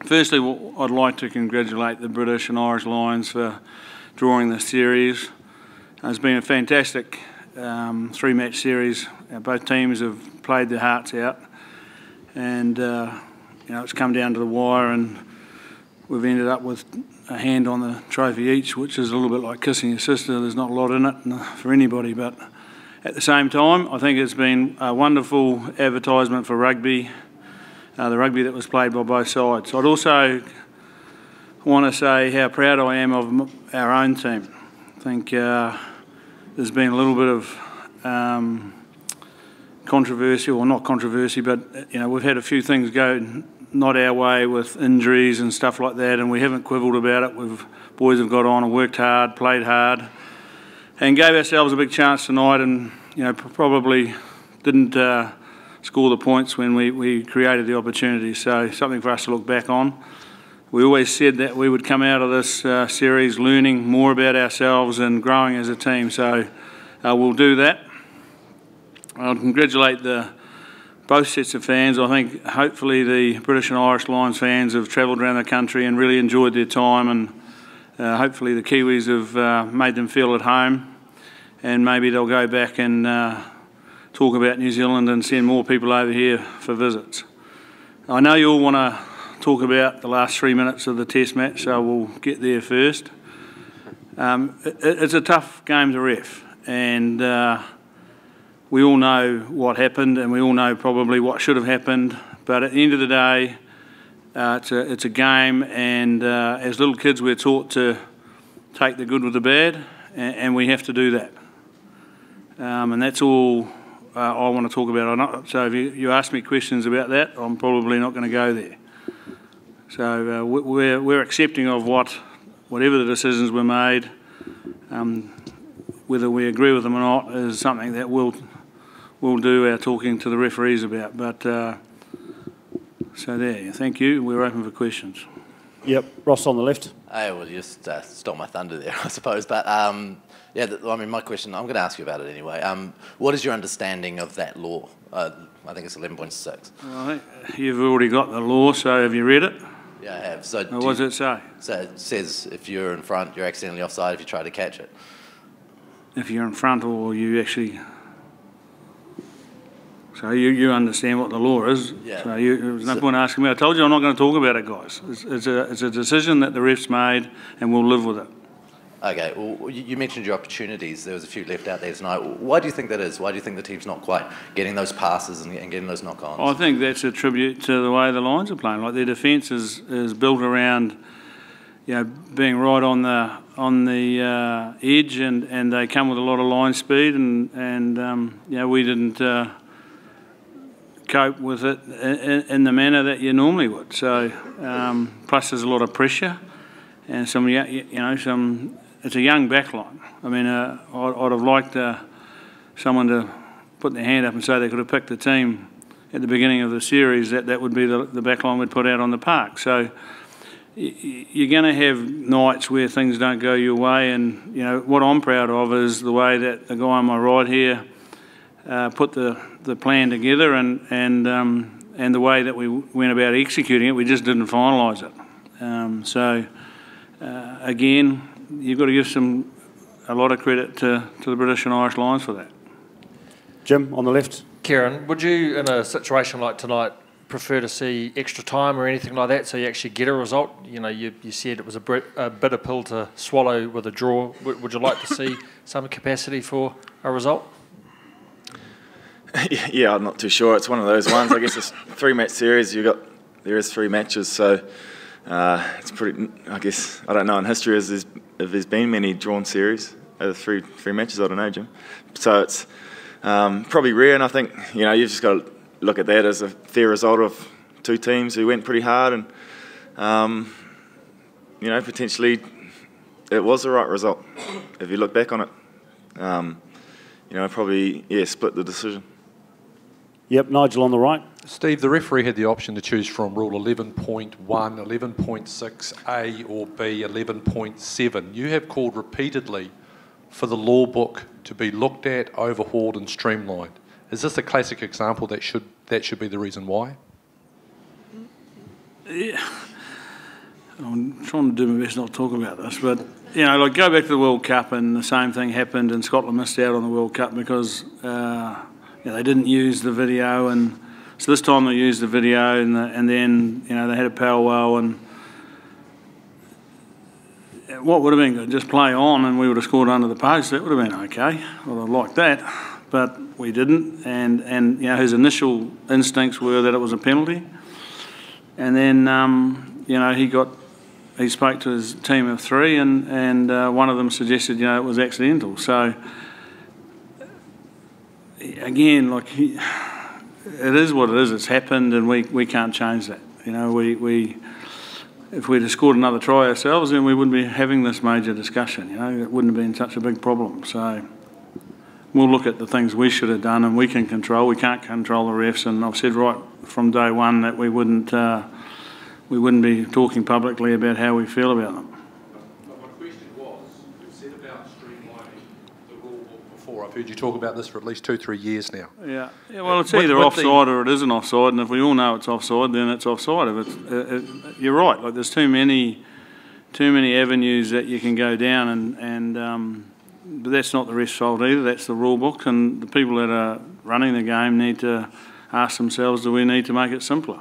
Firstly, I'd like to congratulate the British and Irish Lions for drawing the series. It's been a fantastic three-match series. Both teams have played their hearts out, and it's come down to the wire, and we've ended up with a hand on the trophy each, which is a little bit like kissing your sister. There's not a lot in it for anybody, but at the same time, I think it's been a wonderful advertisement for rugby, the rugby that was played by both sides. I'd also want to say how proud I am of our own team. I think there's been a little bit of controversy, or not controversy, but we've had a few things go not our way with injuries and stuff like that, and we haven't quibbled about it. Boys have got on and worked hard, played hard, and gave ourselves a big chance tonight, and probably didn't score the points when we created the opportunity. So something for us to look back on. We always said that we would come out of this series learning more about ourselves and growing as a team, so we'll do that. I'll congratulate both sets of fans. I think hopefully the British and Irish Lions fans have travelled around the country and really enjoyed their time, and hopefully the Kiwis have made them feel at home, and maybe they'll go back and talk about New Zealand and send more people over here for visits. I know you all want to talk about the last 3 minutes of the test match, so we'll get there first. It's a tough game to ref, and we all know what happened, and we all know probably what should have happened, but at the end of the day, it's a game, and as little kids we're taught to take the good with the bad, and we have to do that. And that's all I want to talk about. So if you ask me questions about that, I'm probably not going to go there. So we're accepting of whatever the decisions were made, whether we agree with them or not is something that we'll do our talking to the referees about. But so there, thank you. We're open for questions. Yep, Ross on the left. Hey, well, you just stole my thunder there, I suppose. But yeah, my question, I'm going to ask you about it anyway. What is your understanding of that law? I think it's 11.6. Well, I think you've already got the law, so have you read it? Yeah, I have. So what does it say? So it says if you're in front, you're accidentally offside if you try to catch it. If you're in front, or you actually... So you understand what the law is. Yeah. So there's no point asking me. I told you I'm not going to talk about it, guys. It's a decision that the refs made, and we'll live with it. Okay. Well, you mentioned your opportunities. There was a few left out there tonight. Why do you think that is? Why do you think the team's not quite getting those passes and getting those knock-ons? I think that's a tribute to the way the Lions are playing. Like, their defence is built around, being right on the edge, and they come with a lot of line speed, and we didn't cope with it in the manner that you normally would. So plus there's a lot of pressure, and it's a young backline. I mean, I'd have liked someone to put their hand up and say they could have picked the team at the beginning of the series. That would be the backline we'd put out on the park. So you're going to have nights where things don't go your way, and what I'm proud of is the way that the guy on my right here put the plan together, and the way that we went about executing it. We just didn't finalise it. So again, you've got to give a lot of credit to the British and Irish Lions for that. Jim on the left. Kieran, would you, in a situation like tonight, prefer to see extra time or anything like that so you actually get a result? You said it was a bitter pill to swallow with a draw. Would you like to see some capacity for a result? Yeah, I'm not too sure. It's one of those ones. I guess it's a three-match series. There is 3 matches, so it's pretty. I guess I don't know in history if there's been many drawn series over three matches. I don't know, Jim. So it's probably rare, and I think you've just got to look at that as a fair result of 2 teams who went pretty hard, and potentially it was the right result if you look back on it. Probably split the decision. Yep, Nigel on the right. Steve, the referee had the option to choose from Rule 11.1, 11.6, A or B, 11.7. You have called repeatedly for the law book to be looked at, overhauled and streamlined. Is this a classic example that should be the reason why? Yeah. I'm trying to do my best not to talk about this, but, you know, like go back to the World Cup and the same thing happened and Scotland missed out on the World Cup because they didn't use the video, and so this time they used the video and then, you know, they had a powwow, and what would have been good, just play on and we would have scored under the post. That would have been okay. I would have liked that, but we didn't, and you know, his initial instincts were that it was a penalty, and then, you know, he spoke to his team of three, and one of them suggested, you know, it was accidental. So again, like it is what it is. It's happened, and we can't change that. You know, if we'd have scored another try ourselves, then we wouldn't be having this major discussion. You know, it wouldn't have been such a big problem. So we'll look at the things we should have done, and we can control. We can't control the refs, and I've said right from day one that we wouldn't be talking publicly about how we feel about them. But my question was, you've said about streamlining the rule book before. I've heard you talk about this for at least 2-3 years now. Yeah. Well, it's either offside or it isn't offside, and if we all know it's offside, then it's offside. If you're right. Like there's too many avenues that you can go down, but that's not the ref's fault either. That's the rule book, and the people that are running the game need to ask themselves, do we need to make it simpler?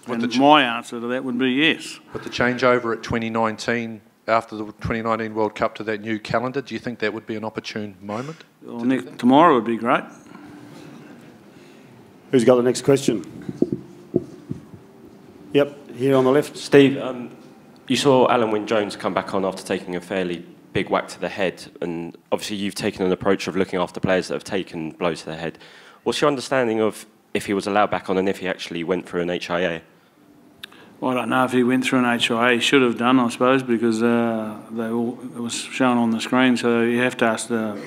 And my answer to that would be yes. But the changeover at 2019, after the 2019 World Cup to that new calendar, do you think that would be an opportune moment? Well, tomorrow would be great. Who's got the next question? Yep, here on the left. Steve, you saw Alan Wynne-Jones come back on after taking a fairly big whack to the head, and obviously you've taken an approach of looking after players that have taken blows to the head. What's your understanding of if he was allowed back on and if he actually went through an HIA? Well, I don't know if he went through an HIA. He should have done, I suppose, because it was shown on the screen. So you have to ask the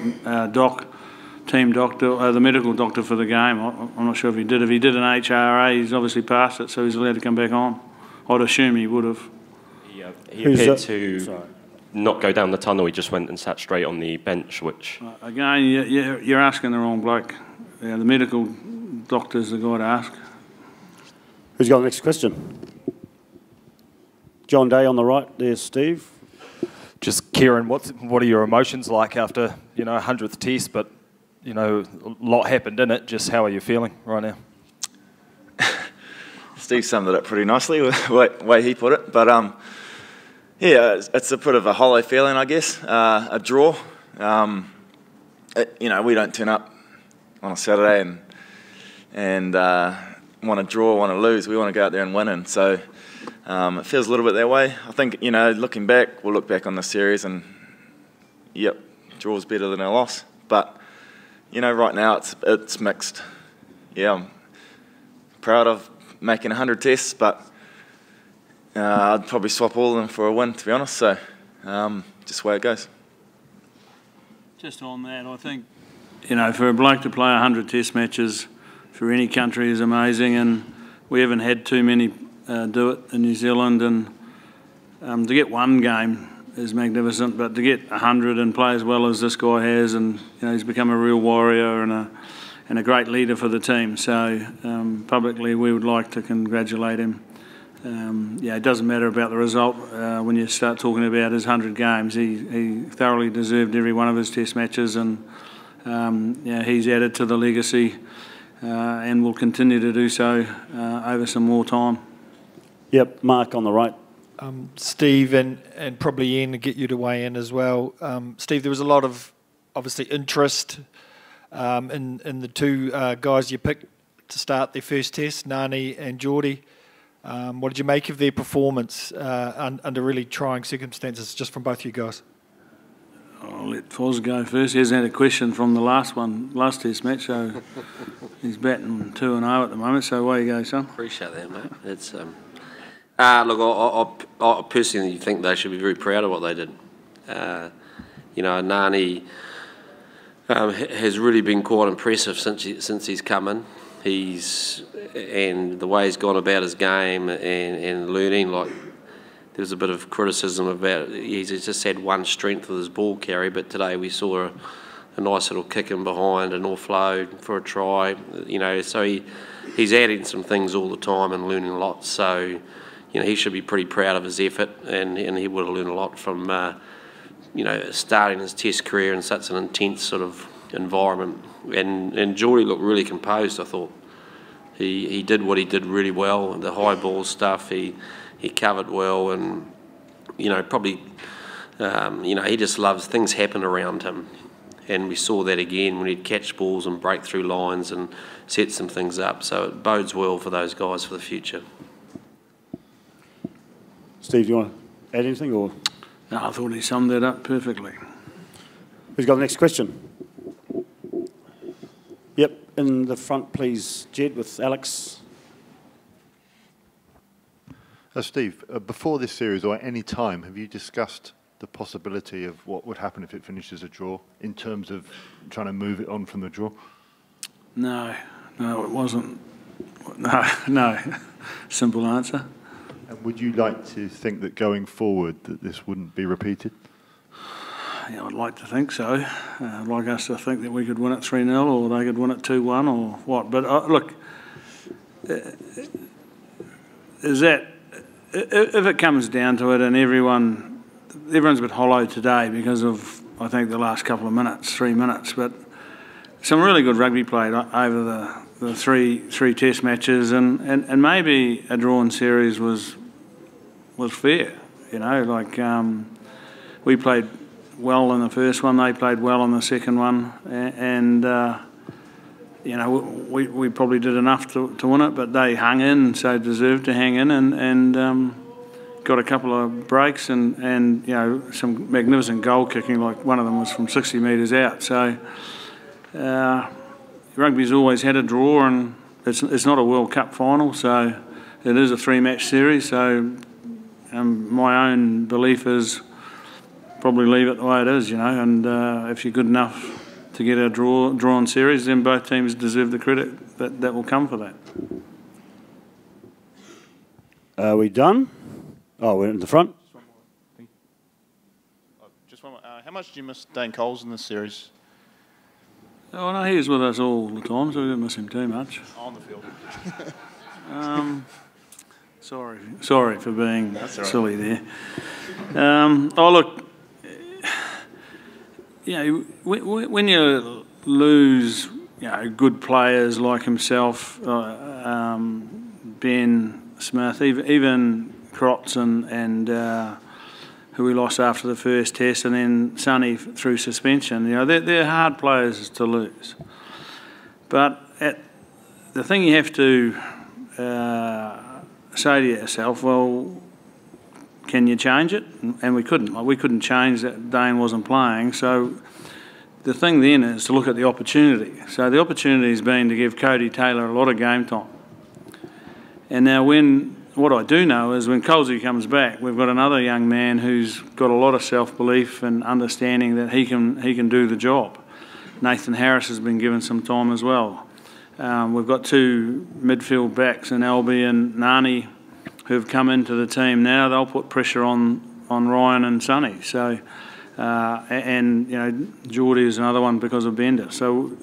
team doctor, the medical doctor for the game. I'm not sure if he did. If he did an HRA, he's obviously passed it, so he's allowed to come back on. I'd assume he would have. He appeared to not go down the tunnel. He just went and sat straight on the bench, which... Again, you're asking the wrong bloke. Yeah, the medical doctor's the guy to ask. Who's got the next question? John Day on the right, there's Steve. Just Kieran, what are your emotions like after, you know, 100th test, but, you know, a lot happened in it. Just how are you feeling right now? Steve summed it up pretty nicely with the way he put it. But, yeah, it's a bit of a hollow feeling, I guess, a draw. You know, we don't turn up on a Saturday and want to draw, want to lose. We want to go out there and win. And so it feels a little bit that way. I think, you know, looking back, we'll look back on the series and, yep, draw's better than a loss. But, you know, right now it's mixed. Yeah, I'm proud of making 100 tests, but I'd probably swap all of them for a win, to be honest. So just the way it goes. Just on that, I think, you know, for a bloke to play 100 test matches for any country is amazing, and we haven't had too many do it in New Zealand, and to get one game is magnificent, but to get 100 and play as well as this guy has, and you know, he's become a real warrior and a great leader for the team. So publicly we would like to congratulate him. Yeah, it doesn't matter about the result when you start talking about his 100 games. He thoroughly deserved every one of his test matches, and yeah, he's added to the legacy and will continue to do so over some more time. Yep, Mark on the right. Steve and probably Ian to get you to weigh in as well. Steve, there was a lot of obviously interest in the two guys you picked to start their first test, Ngani and Jordie. What did you make of their performance under really trying circumstances, just from both you guys? I'll let Foz go first. He hasn't had a question from the last test match, so he's batting 2-0 at the moment, so away you go, son. Appreciate that, mate. It's look, I personally think they should be very proud of what they did. You know, Ngani has really been quite impressive since he's come in. And the way he's gone about his game and learning, like there was a bit of criticism about he's just had one strength with his ball carry, but today we saw a nice little kick in behind, an offload for a try. You know, so he's adding some things all the time and learning a lot. So, he should be pretty proud of his effort, and he would have learned a lot from, starting his Test career in such an intense sort of environment. And Jordie looked really composed, I thought. He did what he did really well, the high ball stuff, he covered well, and, probably, he just loves things happen around him. And we saw that again when he'd catch balls and break through lines and set some things up. So it bodes well for those guys for the future. Steve, do you want to add anything? Or? No, I thought he summed that up perfectly. Who's got the next question? Yep, in the front, please, Jed, with Alex. Steve, before this series or at any time, have you discussed the possibility of what would happen if it finishes a draw in terms of trying to move it on from the draw? No, it wasn't. No. Simple answer. And would you like to think that going forward that this wouldn't be repeated? Yeah, I'd like to think so. I'd like us to think that we could win it 3-0 or they could win it 2-1 or what. But look, is that if it comes down to it, and everyone's a bit hollow today because of, I think, the last couple of minutes, 3 minutes, but some really good rugby played over the three Test matches, and maybe a drawn series was fair. We played well in the first one, they played well in the second one, and we probably did enough to win it, but they hung in, so deserved to hang in, and got a couple of breaks and some magnificent goal kicking, like one of them was from 60 metres out. So rugby's always had a draw, and it's not a World Cup final, so it is a 3-match series. So my own belief is probably leave it the way it is, and if you're good enough to get a drawn series, then both teams deserve the credit that will come for that. Are we done? Oh, we're in the front. Just one more. How much do you miss Dane Coles in this series? Oh, no, he's with us all the time, so we don't miss him too much. On the field. Sorry for being silly there. Look, when you lose, good players like himself, Ben Smith, even Crotts and who we lost after the first test, and then Sonny through suspension. They're hard players to lose. But the thing you have to say to yourself, well, can you change it? And we couldn't. We couldn't change that Dane wasn't playing. So the thing then is to look at the opportunity. So the opportunity has been to give Cody Taylor a lot of game time. And now what I do know is when Colesy comes back, we've got another young man who's got a lot of self-belief and understanding that he can do the job. Nathan Harris has been given some time as well. We've got 2 midfield backs in Albie and Ngani who've come into the team now. They'll put pressure on Ryan and Sonny. So, Jordie is another one because of Bender. So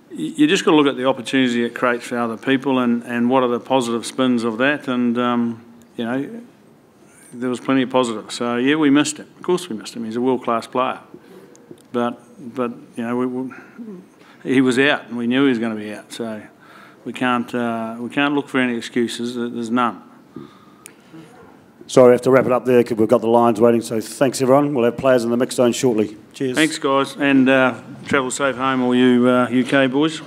you just got to look at the opportunity it creates for other people and what are the positive spins of that. And, there was plenty of positives. So, yeah, we missed him. Of course we missed him. He's a world-class player. But he was out, and we knew he was going to be out. So we can't look for any excuses. There's none. Sorry, we have to wrap it up there because we've got the Lions waiting. So thanks, everyone. We'll have players in the mix zone shortly. Cheers. Thanks, guys, and travel safe home, all you UK boys.